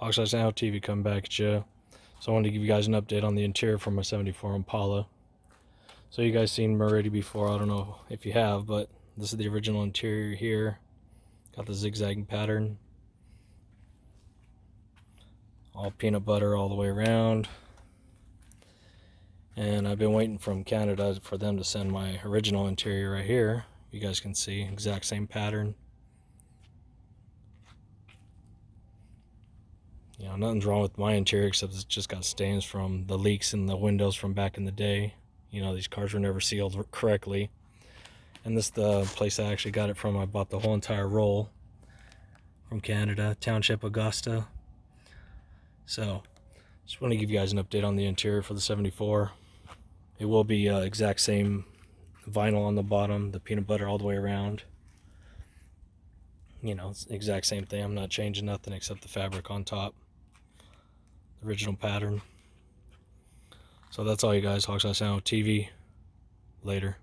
Hawkseye Sound TV coming back at you. So I wanted to give you guys an update on the interior for my 74 Impala. So you guys seen them already before, I don't know if you have, but this is the original interior here. Got the zigzagging pattern. All peanut butter all the way around. And I've been waiting from Canada for them to send my original interior right here. You guys can see, exact same pattern. You know, nothing's wrong with my interior except it's just got stains from the leaks in the windows from back in the day. You know, these cars were never sealed correctly. And this is the place I actually got it from. I bought the whole entire roll from Canada, Township Augusta. So, just want to give you guys an update on the interior for the 74. It will be exact same vinyl on the bottom, the peanut butter all the way around. You know, it's the exact same thing. I'm not changing nothing except the fabric on top. The original pattern. So that's all, you guys. Hawkseye Sound TV. Later.